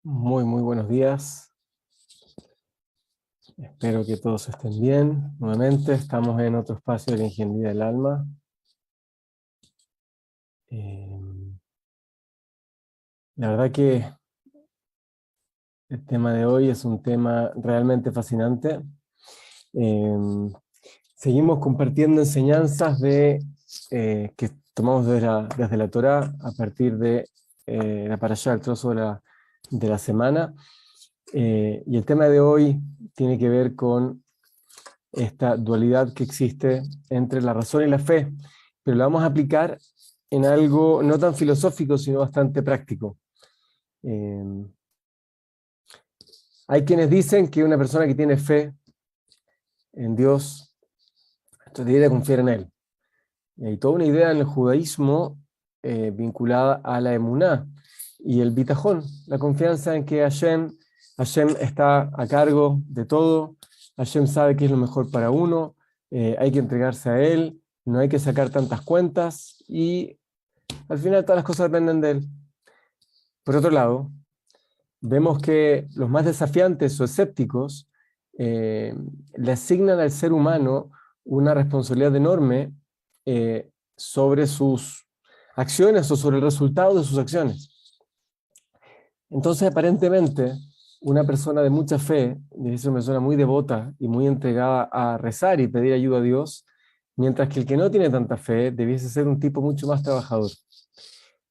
Muy buenos días. Espero que todos estén bien. Nuevamente estamos en otro espacio de la ingeniería del alma. La verdad que el tema de hoy es un tema realmente fascinante. Seguimos compartiendo enseñanzas que tomamos desde la Torá a partir de la parashá, el trozo de la semana. Y el tema de hoy tiene que ver con esta dualidad que existe entre la razón y la fe, pero la vamos a aplicar en algo no tan filosófico, sino bastante práctico. Hay quienes dicen que una persona que tiene fe en Dios, entonces debería confiar en Él. Y hay toda una idea en el judaísmo vinculada a la emuná y el bitajón, la confianza en que Hashem está a cargo de todo, Hashem sabe qué es lo mejor para uno, hay que entregarse a Él, no hay que sacar tantas cuentas y al final todas las cosas dependen de Él. Por otro lado, vemos que los más desafiantes o escépticos le asignan al ser humano una responsabilidad enorme sobre sus acciones o sobre el resultado de sus acciones. Entonces, aparentemente, una persona de mucha fe, es una persona muy devota y muy entregada a rezar y pedir ayuda a Dios, mientras que el que no tiene tanta fe debiese ser un tipo mucho más trabajador.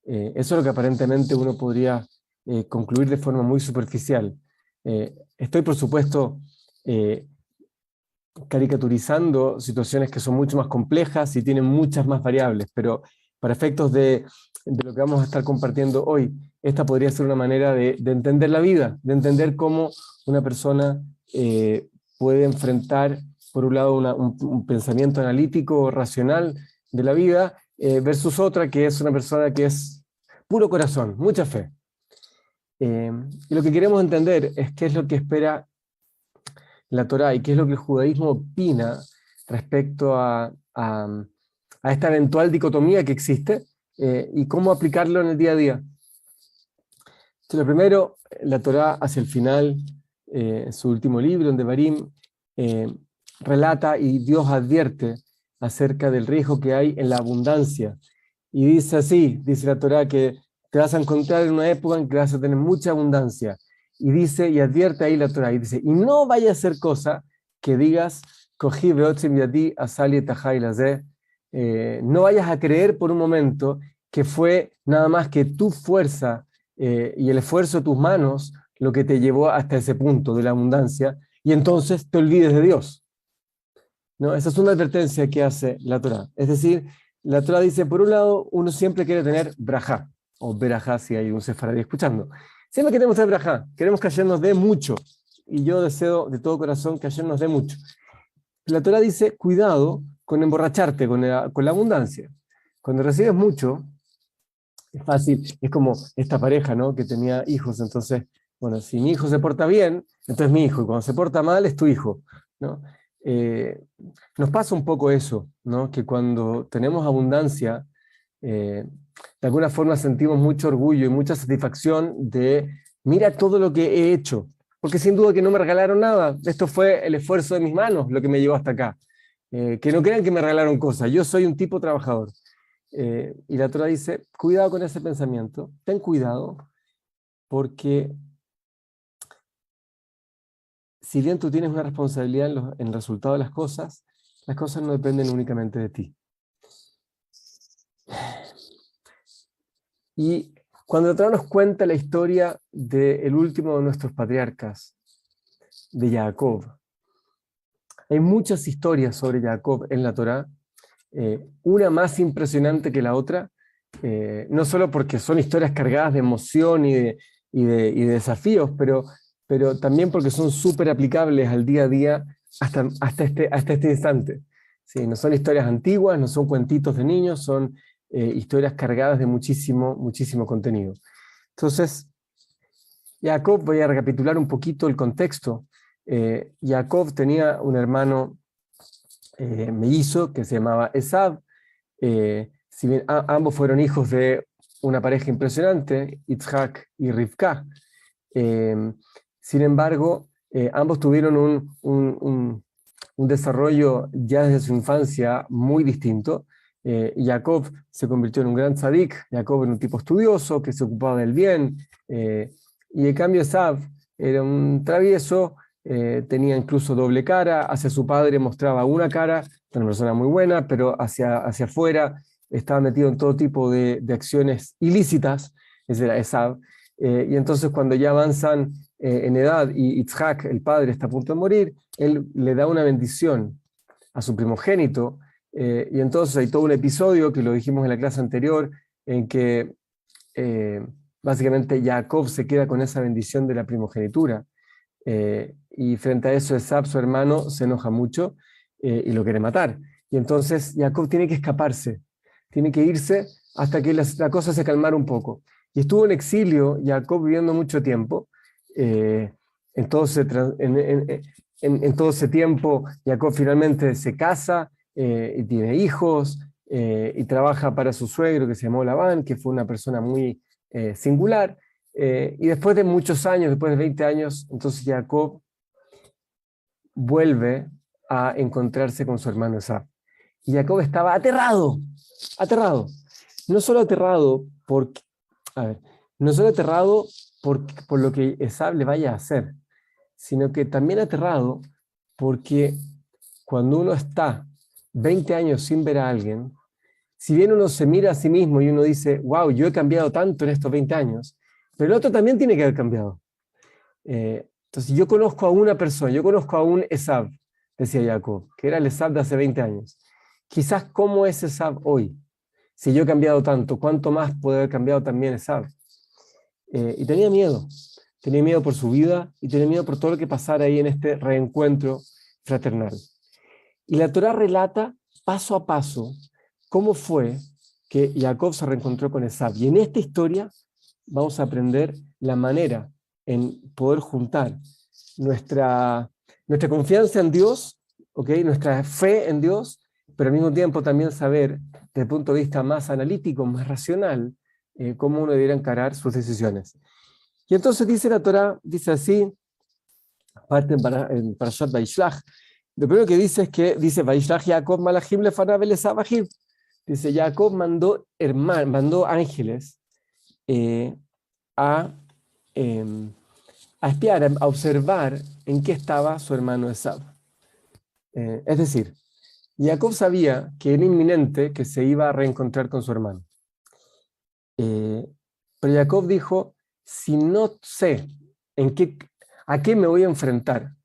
Eso es lo que aparentemente uno podría concluir de forma muy superficial. Estoy, por supuesto, caricaturizando situaciones que son mucho más complejas y tienen muchas más variables, pero para efectos de lo que vamos a estar compartiendo hoy, esta podría ser una manera de entender la vida, de entender cómo una persona puede enfrentar, por un lado, un pensamiento analítico, racional de la vida, versus otra que es una persona que es puro corazón, mucha fe. Y lo que queremos entender es qué es lo que espera la Torá y qué es lo que el judaísmo opina respecto a esta eventual dicotomía que existe y cómo aplicarlo en el día a día. Entonces, lo primero, la Torá hacia el final, en su último libro, en Devarim, relata y Dios advierte acerca del riesgo que hay en la abundancia. Y dice así, dice la Torá, que te vas a encontrar en una época en que vas a tener mucha abundancia. Y dice, y advierte ahí la Torá, y dice, y no vaya a ser cosa que digas, no vayas a creer por un momento que fue nada más que tu fuerza y el esfuerzo de tus manos lo que te llevó hasta ese punto de la abundancia, y entonces te olvides de Dios. ¿No? Esa es una advertencia que hace la Torá. Es decir, la Torá dice, por un lado, uno siempre quiere tener brajá, o berajá si hay un sefaradí escuchando. Siempre queremos tener brajá, queremos que Hashem nos dé mucho, y yo deseo de todo corazón que Hashem nos dé mucho. La Torá dice, cuidado con emborracharte con la abundancia. Cuando recibes mucho, es fácil, es como esta pareja, ¿no?, que tenía hijos, entonces, bueno, si mi hijo se porta bien, entonces mi hijo, y cuando se porta mal, es tu hijo, ¿no? Nos pasa un poco eso, ¿no?, que cuando tenemos abundancia, de alguna forma sentimos mucho orgullo y mucha satisfacción de, mira todo lo que he hecho, porque sin duda que no me regalaron nada, esto fue el esfuerzo de mis manos lo que me llevó hasta acá. Que no crean que me regalaron cosas, yo soy un tipo trabajador. Y la Torá dice, cuidado con ese pensamiento, ten cuidado, porque si bien tú tienes una responsabilidad en el resultado de las cosas no dependen únicamente de ti. Y cuando la Torá nos cuenta la historia del último de nuestros patriarcas, de Jacob, hay muchas historias sobre Jacob en la Torá, una más impresionante que la otra, no solo porque son historias cargadas de emoción y de desafíos, pero también porque son súper aplicables al día a día hasta este instante. Sí, no son historias antiguas, no son cuentitos de niños, son historias cargadas de muchísimo contenido. Entonces, Jacob, voy a recapitular un poquito el contexto. Jacob tenía un hermano mellizo que se llamaba Esav. Si bien ambos fueron hijos de una pareja impresionante, Yitzhak y Rivka, Sin embargo, ambos tuvieron un desarrollo ya desde su infancia muy distinto. Jacob se convirtió en un gran tzadik, Jacob en un tipo estudioso que se ocupaba del bien, y en cambio Esav era un travieso, tenía incluso doble cara, hacia su padre mostraba una cara, una persona muy buena, pero hacia afuera estaba metido en todo tipo de acciones ilícitas, ese era Esav. Y entonces cuando ya avanzan en edad y Itzhak, el padre, está a punto de morir, él le da una bendición a su primogénito, y entonces hay todo un episodio que lo dijimos en la clase anterior, en que básicamente Jacob se queda con esa bendición de la primogenitura, y frente a eso Esab, su hermano, se enoja mucho y lo quiere matar. Y entonces Jacob tiene que escaparse, tiene que irse hasta que la cosa se calmara un poco. Y estuvo en exilio Jacob viviendo mucho tiempo. En todo ese tiempo Jacob finalmente se casa y tiene hijos, y trabaja para su suegro que se llamó Labán, que fue una persona muy singular. Y después de muchos años, después de 20 años, entonces Jacob vuelve a encontrarse con su hermano Esab. Y Jacob estaba aterrado, aterrado. No solo aterrado porque, no solo aterrado por lo que Esab le vaya a hacer, sino que también aterrado porque cuando uno está 20 años sin ver a alguien, si bien uno se mira a sí mismo y uno dice, wow, yo he cambiado tanto en estos 20 años, pero el otro también tiene que haber cambiado. Entonces yo conozco a una persona, yo conozco a un Esab, decía Jacob, que era el Esab de hace 20 años. Quizás cómo es Esab hoy. Si yo he cambiado tanto, ¿cuánto más puede haber cambiado también Esab? Y tenía miedo por su vida y tenía miedo por todo lo que pasara ahí en este reencuentro fraternal. Y la Torá relata paso a paso cómo fue que Jacob se reencontró con Esab. Y en esta historia vamos a aprender la manera en poder juntar nuestra confianza en Dios, ¿okay? Nuestra fe en Dios, pero al mismo tiempo también saber, desde el punto de vista más analítico, más racional, cómo uno debería encarar sus decisiones. Y entonces dice la Torá, dice así, aparte en Parashat Vaishlach, lo primero que dice es que dice Vaishlach Jacob malachim lefanav el-Esav achim. Dice Jacob mandó ángeles a espiar, a observar en qué estaba su hermano Esab. Es decir, Jacob sabía que era inminente que se iba a reencontrar con su hermano. Pero Jacob dijo, si no sé a qué me voy a enfrentar,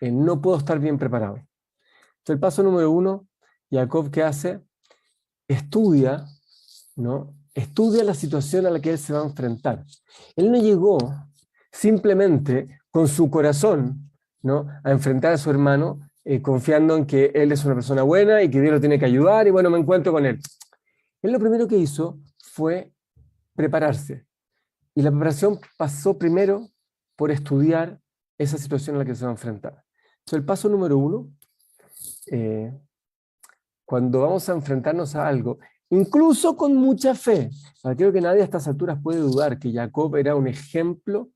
no puedo estar bien preparado. Entonces el paso número 1, Jacob, ¿qué hace? Estudia, ¿no? Estudia la situación a la que él se va a enfrentar. Él no llegó simplemente con su corazón, ¿no?, a enfrentar a su hermano, confiando en que él es una persona buena y que Dios lo tiene que ayudar y bueno, me encuentro con él. Él lo primero que hizo fue prepararse. Y la preparación pasó primero por estudiar esa situación a la que se va a enfrentar. Entonces el paso número 1, cuando vamos a enfrentarnos a algo, incluso con mucha fe, creo que nadie a estas alturas puede dudar que Jacob era un ejemplo,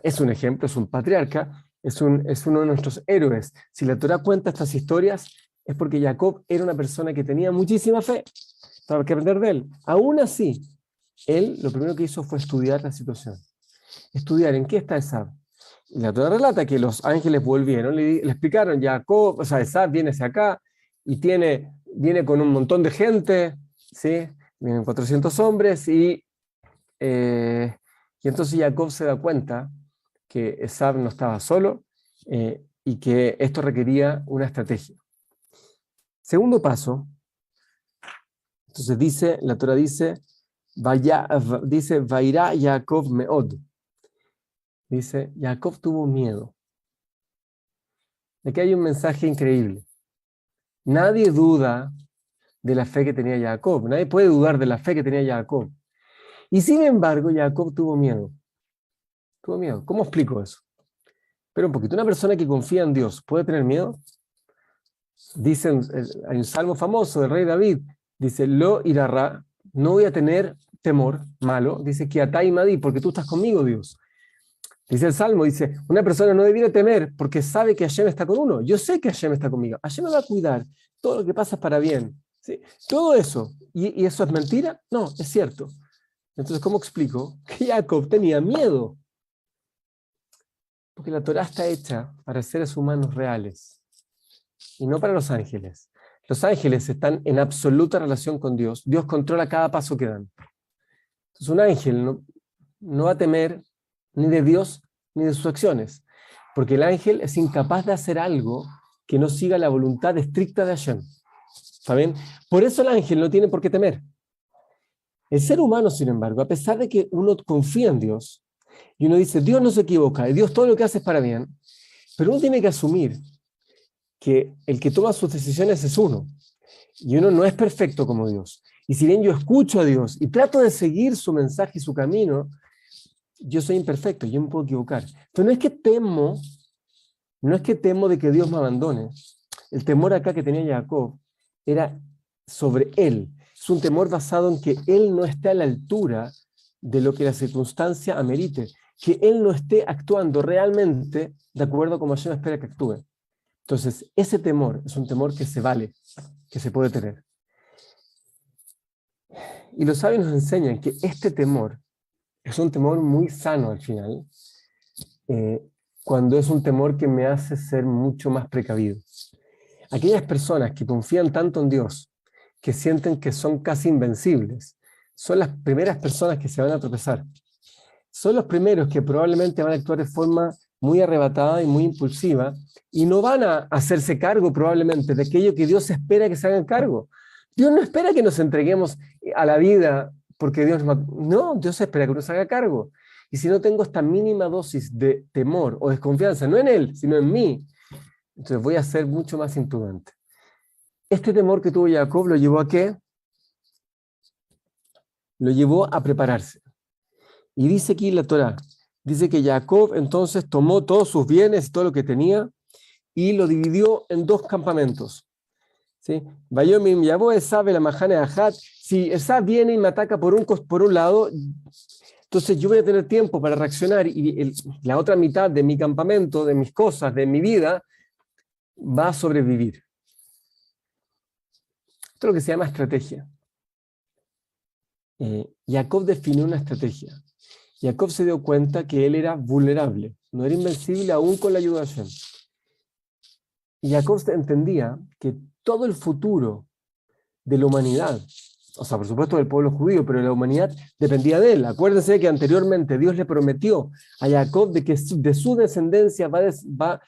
es un patriarca, es uno de nuestros héroes. Si la Torá cuenta estas historias, es porque Jacob era una persona que tenía muchísima fe, para que aprender de él. Aún así, él lo primero que hizo fue estudiar la situación, estudiar en qué está Esab. Y la Torá relata que los ángeles volvieron, le explicaron, Jacob, o sea, Esab viene hacia acá y viene con un montón de gente, ¿sí? Vienen 400 hombres y entonces Jacob se da cuenta que Esab no estaba solo y que esto requería una estrategia. Segundo paso, entonces la Torá dice, Vairá Jacob meod. Dice, Jacob tuvo miedo. Aquí hay un mensaje increíble. Nadie duda de la fe que tenía Jacob. Nadie puede dudar de la fe que tenía Jacob. Y sin embargo, Jacob tuvo miedo. Tuvo miedo. ¿Cómo explico eso? Pero un poquito. Una persona que confía en Dios, ¿puede tener miedo? Dicen, hay un salmo famoso del rey David. Dice, lo irará, no voy a tener temor malo. Dice, que atai madí, porque tú estás conmigo, Dios. Dice el Salmo, dice, una persona no debiera temer porque sabe que Hashem está con uno. Yo sé que Hashem está conmigo. Hashem me va a cuidar. Todo lo que pasa es para bien. ¿Sí? Todo eso. ¿Y eso es mentira? No, es cierto. Entonces, ¿cómo explico? Que Jacob tenía miedo. Porque la Torá está hecha para seres humanos reales y no para los ángeles. Los ángeles están en absoluta relación con Dios. Dios controla cada paso que dan. Entonces, un ángel no va a temer ni de Dios ni de sus acciones, porque el ángel es incapaz de hacer algo que no siga la voluntad estricta de Hashem. ¿Está bien? Por eso el ángel no tiene por qué temer. El ser humano, sin embargo, a pesar de que uno confía en Dios, y uno dice, Dios no se equivoca, y Dios todo lo que hace es para bien, pero uno tiene que asumir que el que toma sus decisiones es uno, y uno no es perfecto como Dios. Y si bien yo escucho a Dios y trato de seguir su mensaje y su camino, yo soy imperfecto, yo me puedo equivocar. Pero no es que temo de que Dios me abandone. El temor acá que tenía Jacob era sobre él. Es un temor basado en que él no esté a la altura de lo que la circunstancia amerite, que él no esté actuando realmente de acuerdo a como Hashem espera que actúe. Entonces, ese temor es un temor que se vale, que se puede tener. Y los sabios nos enseñan que este temor es un temor muy sano al final, cuando es un temor que me hace ser mucho más precavido. Aquellas personas que confían tanto en Dios, que sienten que son casi invencibles, son las primeras personas que se van a tropezar. Son los primeros que probablemente van a actuar de forma muy arrebatada y muy impulsiva, y no van a hacerse cargo probablemente de aquello que Dios espera que se hagan cargo. Dios no espera que nos entreguemos a la vida porque Dios no, Dios espera que uno se haga cargo. Y si no tengo esta mínima dosis de temor o desconfianza, no en Él, sino en mí, entonces voy a ser mucho más imprudente. Este temor que tuvo Jacob lo llevó a ¿qué? Lo llevó a prepararse. Y dice aquí la Torá, dice que Jacob entonces tomó todos sus bienes, todo lo que tenía, y lo dividió en dos campamentos. ¿Sí? Vayomim Yabo Esab la Mahane Ajat. Si Esab viene y me ataca por un lado, entonces yo voy a tener tiempo para reaccionar y la otra mitad de mi campamento, de mis cosas, de mi vida, va a sobrevivir. Esto es lo que se llama estrategia. Jacob definió una estrategia. Jacob se dio cuenta que él era vulnerable, no era invencible aún con la ayuda de Hashem. Y Jacob entendía que todo el futuro de la humanidad, o sea, por supuesto del pueblo judío, pero de la humanidad dependía de él. Acuérdense que anteriormente Dios le prometió a Jacob de que de su descendencia va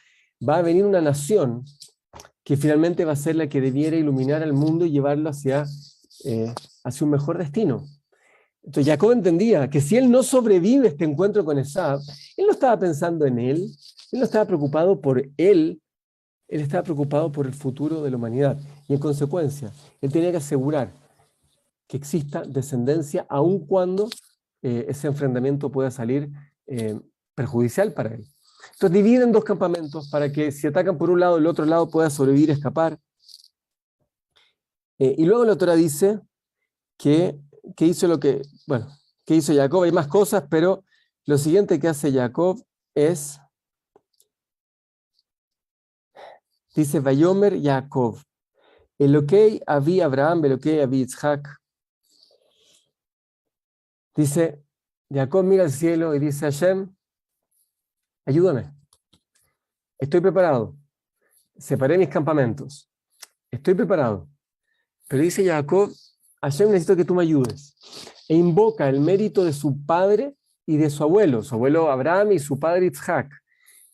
a venir una nación que finalmente va a ser la que debiera iluminar al mundo y llevarlo hacia un mejor destino. Entonces Jacob entendía que si él no sobrevive este encuentro con Esab, él no estaba pensando en él no estaba preocupado por él estaba preocupado por el futuro de la humanidad. Y en consecuencia, él tenía que asegurar que exista descendencia, aun cuando ese enfrentamiento pueda salir perjudicial para él. Entonces dividen dos campamentos para que si atacan por un lado, el otro lado pueda sobrevivir, escapar. Y luego la Torá dice que hizo que hizo Jacob. Hay más cosas, pero lo siguiente que hace Jacob es, dice, Vayomer Jacob, Elokei avi Abraham, Elokei avi Yitzhak. Dice, Jacob mira al cielo y dice, Hashem, ayúdame. Estoy preparado. Separé mis campamentos. Estoy preparado. Pero dice Jacob, Hashem, necesito que tú me ayudes. E invoca el mérito de su padre y de su abuelo Abraham y su padre Yitzhak.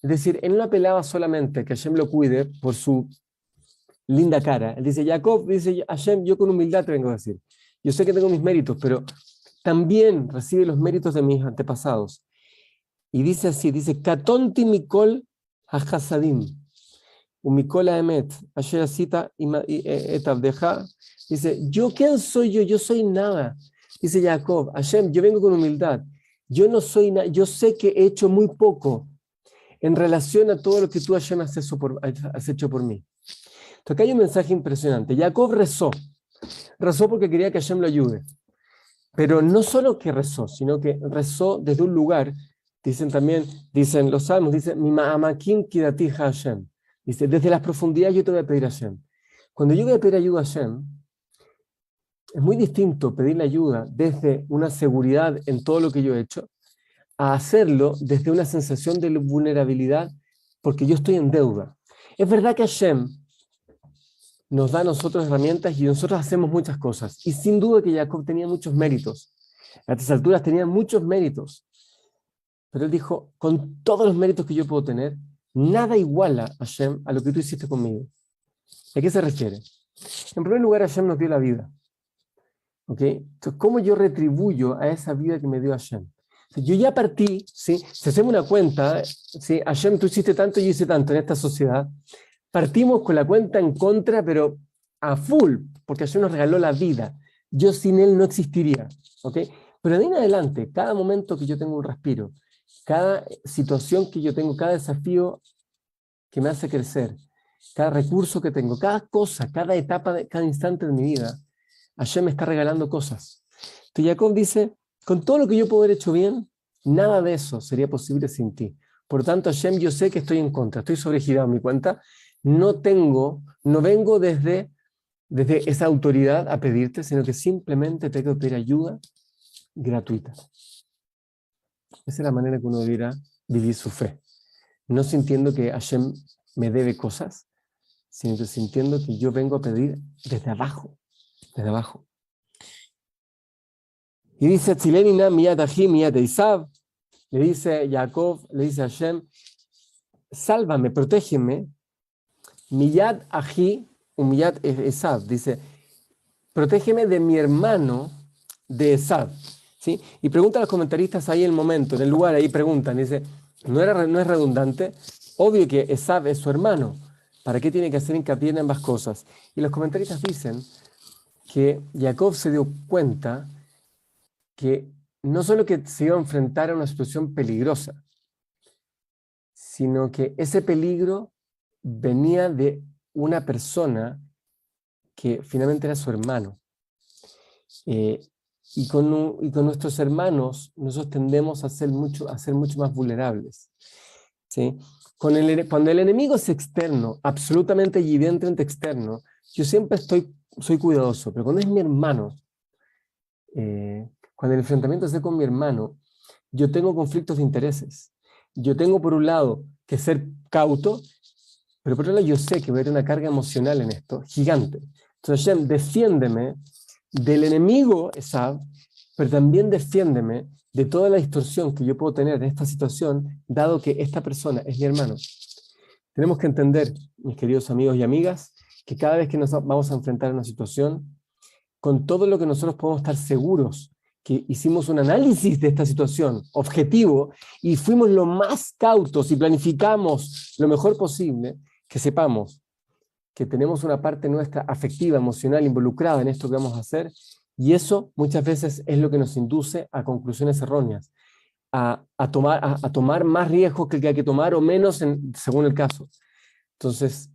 Es decir, él no apelaba solamente que Hashem lo cuide por su linda cara. Él dice, Jacob, dice, Hashem, yo con humildad te vengo a decir. Yo sé que tengo mis méritos, pero también recibe los méritos de mis antepasados. Y dice así, dice, Katonti mikol hachasadim, umikol haemet, asher asita et abdeja. Dice, ¿yo quién soy yo? Yo soy nada. Dice Jacob, Hashem, yo vengo con humildad. Yo no soy nada, yo sé que he hecho muy poco en relación a todo lo que tú, Hashem, has hecho por mí. Entonces acá hay un mensaje impresionante. Jacob rezó porque quería que Hashem lo ayude. Pero no solo que rezó, sino que rezó desde un lugar Dicen los salmos, dicen, mi ma'amakim kidati Hashem. Dice, desde las profundidades yo te voy a pedir a Hashem. Cuando yo voy a pedir ayuda a Hashem, es muy distinto pedirle ayuda desde una seguridad en todo lo que yo he hecho, a hacerlo desde una sensación de vulnerabilidad, porque yo estoy en deuda. Es verdad que Hashem nos da a nosotros herramientas y nosotros hacemos muchas cosas. Y sin duda que Jacob tenía muchos méritos. A estas alturas tenía muchos méritos. Pero él dijo, con todos los méritos que yo puedo tener, nada iguala, Hashem, a lo que tú hiciste conmigo. ¿A qué se refiere? En primer lugar, Hashem nos dio la vida. ¿Okay? Entonces, ¿cómo yo retribuyo a esa vida que me dio Hashem? Yo ya partí, ¿sí? Si hacemos una cuenta, ¿sí? Hashem, tú hiciste tanto, yo hice tanto en esta sociedad. Partimos con la cuenta en contra, pero a full, porque Hashem nos regaló la vida. Yo sin Él no existiría. ¿Okay? Pero de ahí en adelante, cada momento que yo tengo un respiro, cada situación que yo tengo, cada desafío que me hace crecer, cada recurso que tengo, cada cosa, cada etapa, cada instante de mi vida, Hashem me está regalando cosas. Entonces Jacob dice, con todo lo que yo puedo haber hecho bien, nada de eso sería posible sin ti. Por lo tanto, Hashem, yo sé que estoy en contra, estoy sobregirado en mi cuenta, no vengo desde esa autoridad a pedirte, sino que simplemente tengo que pedir ayuda gratuita. Esa es la manera que uno debiera vivir su fe. No sintiendo que Hashem me debe cosas, sino que sintiendo que yo vengo a pedir desde abajo. Desde abajo. Y dice, Tzilenina miyad ahi miyad Esav, le dice Jacob, le dice a Hashem, sálvame, protégeme, miyad ahi miyad Esav, dice, protégeme de mi hermano de Esav. ¿Sí? Y preguntan a los comentaristas ahí en el momento, en el lugar, ahí preguntan, dice, ¿no es redundante? Obvio que Esav es su hermano, ¿para qué tiene que hacer hincapié en ambas cosas? Y los comentaristas dicen que Jacob se dio cuenta que no solo que se iba a enfrentar a una situación peligrosa, sino que ese peligro venía de una persona que finalmente era su hermano. Y con nuestros hermanos nosotros tendemos a ser mucho más vulnerables. ¿Sí? Cuando el enemigo es externo, absolutamente y evidentemente externo, yo siempre soy cuidadoso, pero cuando es mi hermano, cuando el enfrentamiento es con mi hermano, yo tengo conflictos de intereses. Yo tengo por un lado que ser cauto, pero por otro lado yo sé que voy a tener una carga emocional en esto, gigante. Entonces Hashem, defiéndeme del enemigo Esav, pero también defiéndeme de toda la distorsión que yo puedo tener en esta situación, dado que esta persona es mi hermano. Tenemos que entender, mis queridos amigos y amigas, que cada vez que nos vamos a enfrentar a una situación, con todo lo que nosotros podemos estar seguros que hicimos un análisis de esta situación objetivo y fuimos lo más cautos y planificamos lo mejor posible, que sepamos que tenemos una parte nuestra afectiva, emocional, involucrada en esto que vamos a hacer, y eso muchas veces es lo que nos induce a conclusiones erróneas, a tomar más riesgos que el que hay que tomar o menos según el caso. Entonces,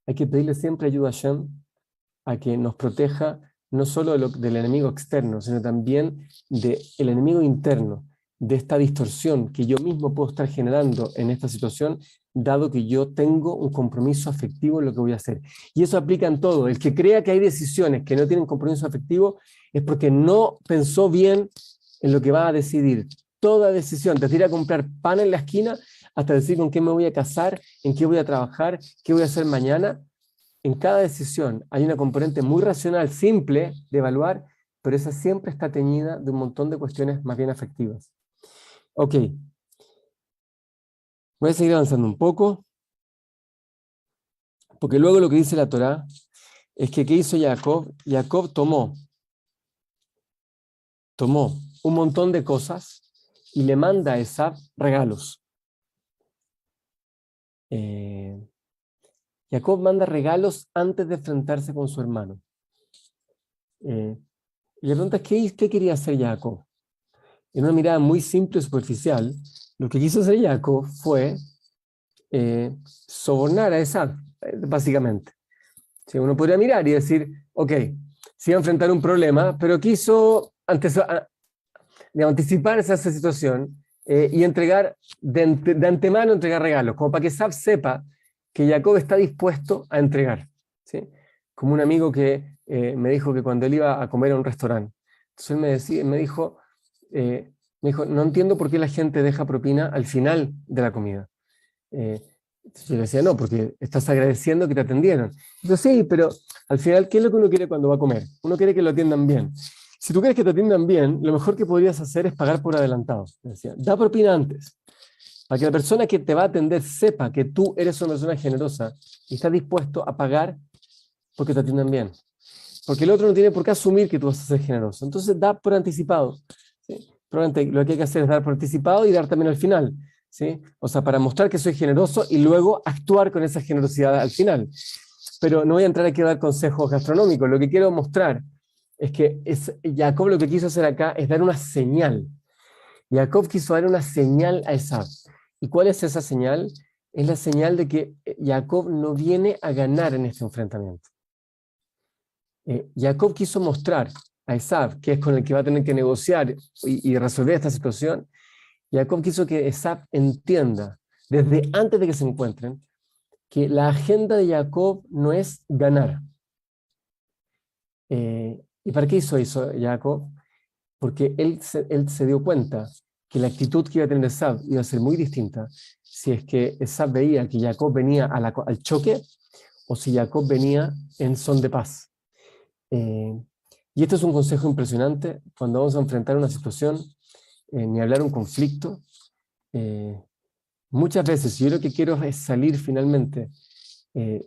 hay que pedirle siempre ayuda a Hashem a que nos proteja no solo del enemigo externo, sino también del enemigo interno, de esta distorsión que yo mismo puedo estar generando en esta situación, dado que yo tengo un compromiso afectivo en lo que voy a hacer. Y eso aplica en todo. El que crea que hay decisiones que no tienen compromiso afectivo es porque no pensó bien en lo que va a decidir. Toda decisión, desde ir a comprar pan en la esquina hasta decir con qué me voy a casar, en qué voy a trabajar, qué voy a hacer mañana. En cada decisión hay una componente muy racional, simple de evaluar, pero esa siempre está teñida de un montón de cuestiones más bien afectivas. Ok. Voy a seguir avanzando un poco, porque luego lo que dice la Torá es que ¿qué hizo Jacob? Jacob tomó un montón de cosas y le manda a Esav regalos. Jacob manda regalos antes de enfrentarse con su hermano. Y la pregunta es, ¿qué quería hacer Jacob? En una mirada muy simple y superficial, lo que quiso hacer Jacob fue sobornar a Esav, básicamente. Si uno podría mirar y decir, ok, se iba a enfrentar un problema, pero quiso anticipar esa situación y entregar, de antemano entregar regalos, como para que Esav sepa que Jacob está dispuesto a entregar, ¿sí? Como un amigo que me dijo que cuando él iba a comer a un restaurante, entonces él me dijo, no entiendo por qué la gente deja propina al final de la comida. Yo le decía, no, porque estás agradeciendo que te atendieron. Yo sí, pero al final, ¿qué es lo que uno quiere cuando va a comer? Uno quiere que lo atiendan bien. Si tú quieres que te atiendan bien, lo mejor que podrías hacer es pagar por adelantado. Me decía, da propina antes, para que la persona que te va a atender sepa que tú eres una persona generosa y estás dispuesto a pagar porque te atiendan bien. Porque el otro no tiene por qué asumir que tú vas a ser generoso. Entonces da por anticipado, ¿sí? Probablemente lo que hay que hacer es dar por anticipado y dar también al final, ¿sí? O sea, para mostrar que soy generoso y luego actuar con esa generosidad al final. Pero no voy a entrar aquí a dar consejos gastronómicos. Lo que quiero mostrar es que Jacob lo que quiso hacer acá es dar una señal. Jacob quiso dar una señal a Esav. ¿Y cuál es esa señal? Es la señal de que Jacob no viene a ganar en este enfrentamiento. Jacob quiso mostrar a Esav, que es con el que va a tener que negociar y resolver esta situación. Jacob quiso que Esav entienda, desde antes de que se encuentren, que la agenda de Jacob no es ganar. ¿Y para qué hizo eso Jacob? Porque él se dio cuenta que la actitud que iba a tener Esav iba a ser muy distinta si es que Esav veía que Jacob venía al choque o si Jacob venía en son de paz. Y esto es un consejo impresionante cuando vamos a enfrentar una situación, ni hablar un conflicto. Muchas veces, yo lo que quiero es salir finalmente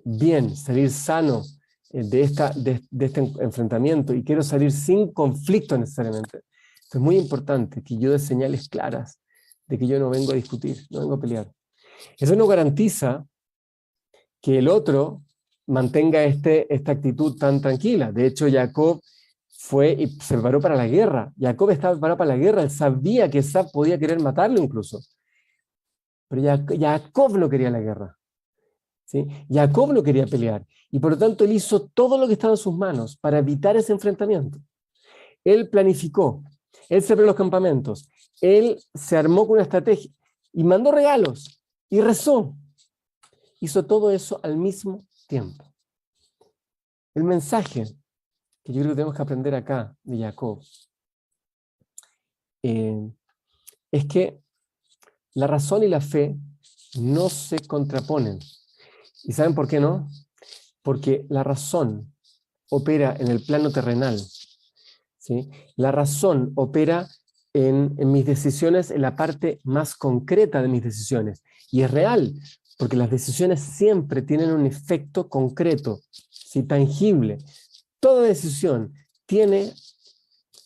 bien, salir sano de este enfrentamiento, y quiero salir sin conflicto necesariamente. Entonces es muy importante que yo dé señales claras de que yo no vengo a discutir, no vengo a pelear. Eso no garantiza que el otro mantenga esta actitud tan tranquila. De hecho, Jacob fue y se preparó para la guerra. Jacob estaba preparado para la guerra, él sabía que Esav podía querer matarlo incluso. Pero Jacob no quería la guerra, ¿sí? Jacob no quería pelear, y por lo tanto él hizo todo lo que estaba en sus manos para evitar ese enfrentamiento. Él planificó, él se abrió los campamentos, él se armó con una estrategia y mandó regalos y rezó. Hizo todo eso al mismo tiempo. El mensaje que yo creo que tenemos que aprender acá de Jacob es que la razón y la fe no se contraponen. ¿Y saben por qué no? Porque la razón opera en el plano terrenal, ¿sí? La razón opera en mis decisiones, en la parte más concreta de mis decisiones. Y es real, porque las decisiones siempre tienen un efecto concreto, ¿sí? Tangible. Toda decisión tiene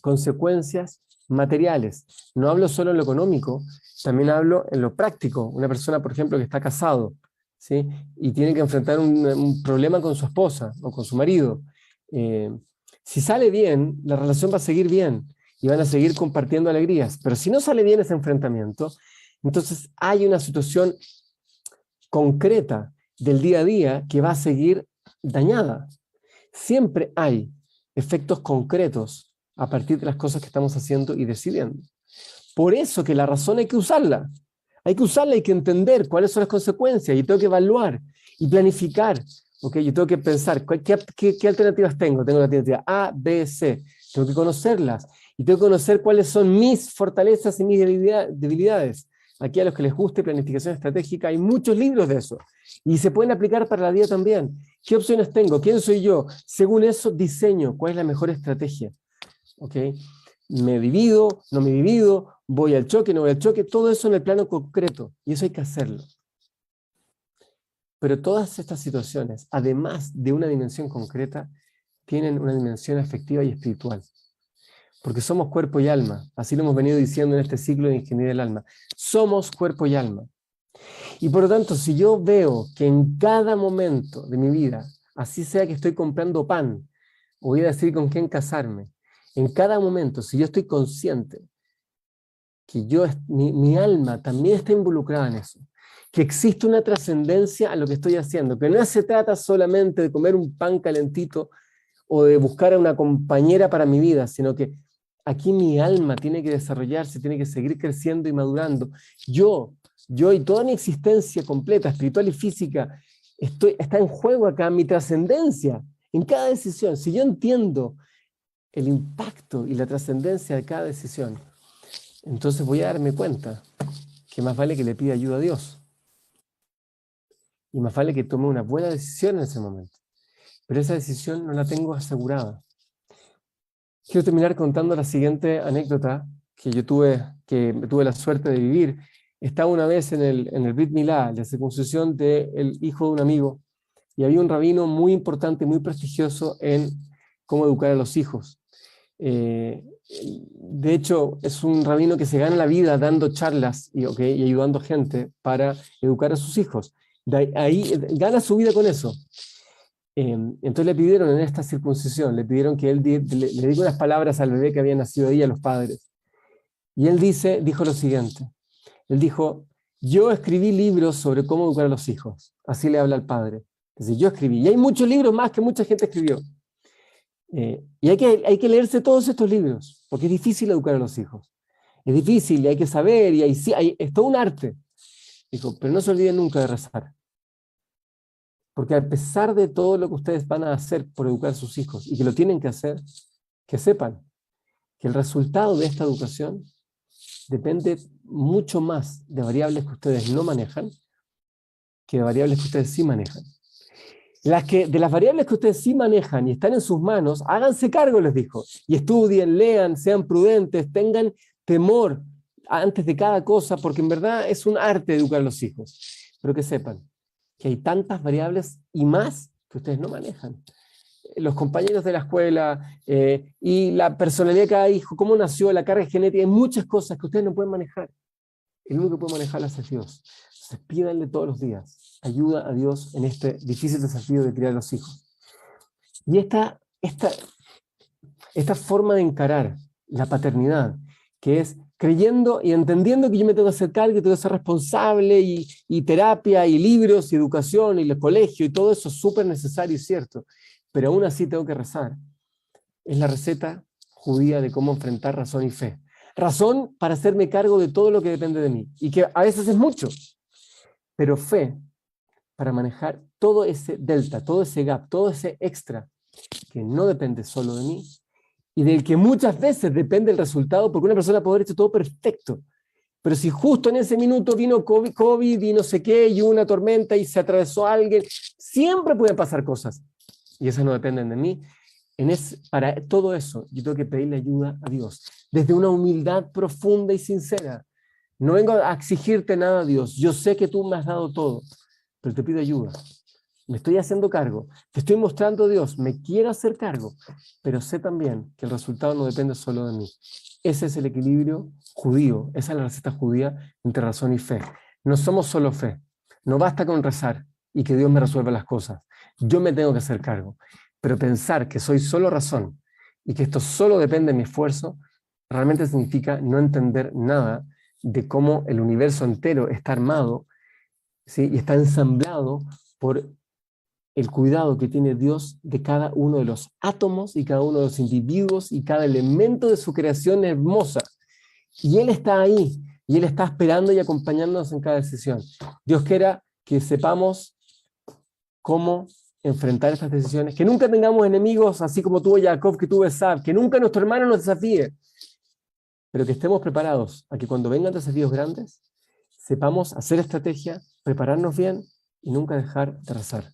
consecuencias materiales. No hablo solo en lo económico, también hablo en lo práctico. Una persona, por ejemplo, que está casado, ¿sí? Y tiene que enfrentar un problema con su esposa o con su marido. Si sale bien, la relación va a seguir bien y van a seguir compartiendo alegrías. Pero si no sale bien ese enfrentamiento, entonces hay una situación concreta del día a día que va a seguir dañada. Siempre hay efectos concretos a partir de las cosas que estamos haciendo y decidiendo. Por eso que la razón hay que usarla. Hay que usarla, hay que entender cuáles son las consecuencias, y tengo que evaluar y planificar. ¿Okay? Yo tengo que pensar, ¿qué alternativas tengo? Tengo la alternativa A, B, C. Tengo que conocerlas y tengo que conocer cuáles son mis fortalezas y mis debilidades. Aquí, a los que les guste planificación estratégica, hay muchos libros de eso y se pueden aplicar para la vida también. ¿Qué opciones tengo? ¿Quién soy yo? Según eso diseño cuál es la mejor estrategia. ¿Okay? Me divido, no me divido, voy al choque, no voy al choque, todo eso en el plano concreto, y eso hay que hacerlo. Pero todas estas situaciones, además de una dimensión concreta, tienen una dimensión afectiva y espiritual. Porque somos cuerpo y alma, así lo hemos venido diciendo en este ciclo de Ingeniería del Alma. Somos cuerpo y alma. Y por lo tanto, si yo veo que en cada momento de mi vida, así sea que estoy comprando pan, o voy a decir con quién casarme, en cada momento, si yo estoy consciente que mi alma también está involucrada en eso, que existe una trascendencia a lo que estoy haciendo, que no se trata solamente de comer un pan calentito o de buscar a una compañera para mi vida, sino que Aquí mi alma tiene que desarrollarse, tiene que seguir creciendo y madurando. Yo y toda mi existencia completa, espiritual y física, está en juego acá, mi trascendencia, en cada decisión. Si yo entiendo el impacto y la trascendencia de cada decisión, entonces voy a darme cuenta que más vale que le pida ayuda a Dios. Y más vale que tome una buena decisión en ese momento. Pero esa decisión no la tengo asegurada. Quiero terminar contando la siguiente anécdota que tuve la suerte de vivir. Estaba una vez en el Brit Milá, la circuncisión del hijo de un amigo, y había un rabino muy importante, muy prestigioso en cómo educar a los hijos. De hecho, es un rabino que se gana la vida dando charlas y ayudando a gente para educar a sus hijos. Ahí gana su vida con eso. Entonces le pidieron en esta circuncisión, le pidieron que él le diga unas palabras al bebé que había nacido ahí, a los padres. Y él dijo lo siguiente. Él dijo, yo escribí libros sobre cómo educar a los hijos. Así le habla al padre. Es decir, yo escribí. Y hay muchos libros más que mucha gente escribió. Y hay que leerse todos estos libros, porque es difícil educar a los hijos. Es difícil y hay que saber, y es todo un arte. Dijo, pero no se olviden nunca de rezar. Porque a pesar de todo lo que ustedes van a hacer por educar a sus hijos, y que lo tienen que hacer, que sepan que el resultado de esta educación depende mucho más de variables que ustedes no manejan que de variables que ustedes sí manejan. De las variables que ustedes sí manejan y están en sus manos, háganse cargo, les dijo, y estudien, lean, sean prudentes, tengan temor antes de cada cosa, porque en verdad es un arte educar a los hijos. Pero que sepan que hay tantas variables y más que ustedes no manejan. Los compañeros de la escuela y la personalidad de cada hijo, cómo nació, la carga genética, hay muchas cosas que ustedes no pueden manejar. El único que puede manejarlas es Dios. Entonces pídanle todos los días ayuda a Dios en este difícil desafío de criar a los hijos. Y esta forma de encarar la paternidad, que es creyendo y entendiendo que yo me tengo que hacer cargo, que tengo que ser responsable, y terapia, y libros, y educación, y el colegio, y todo eso es súper necesario y cierto, pero aún así tengo que rezar. Es la receta judía de cómo enfrentar razón y fe. Razón para hacerme cargo de todo lo que depende de mí, y que a veces es mucho, pero fe para manejar todo ese delta, todo ese gap, todo ese extra, que no depende solo de mí, y del que muchas veces depende el resultado, porque una persona puede haber hecho todo perfecto, pero si justo en ese minuto vino COVID y no sé qué, y una tormenta y se atravesó alguien, siempre pueden pasar cosas, y esas no dependen de mí. Para todo eso, yo tengo que pedirle ayuda a Dios, desde una humildad profunda y sincera. No vengo a exigirte nada, Dios, yo sé que tú me has dado todo, pero te pido ayuda. Me estoy haciendo cargo, te estoy mostrando, Dios, me quiero hacer cargo, pero sé también que el resultado no depende solo de mí. Ese es el equilibrio judío, esa es la receta judía entre razón y fe. No somos solo fe, no basta con rezar y que Dios me resuelva las cosas. Yo me tengo que hacer cargo, pero pensar que soy solo razón y que esto solo depende de mi esfuerzo, realmente significa no entender nada de cómo el universo entero está armado, ¿sí? Y está ensamblado por el cuidado que tiene Dios de cada uno de los átomos y cada uno de los individuos y cada elemento de su creación hermosa. Y Él está ahí, y Él está esperando y acompañándonos en cada decisión. Dios quiera que sepamos cómo enfrentar estas decisiones, que nunca tengamos enemigos así como tuvo Jacob, que tuvo Esab, que nunca nuestro hermano nos desafíe, pero que estemos preparados a que cuando vengan desafíos grandes, sepamos hacer estrategia, prepararnos bien y nunca dejar de rezar.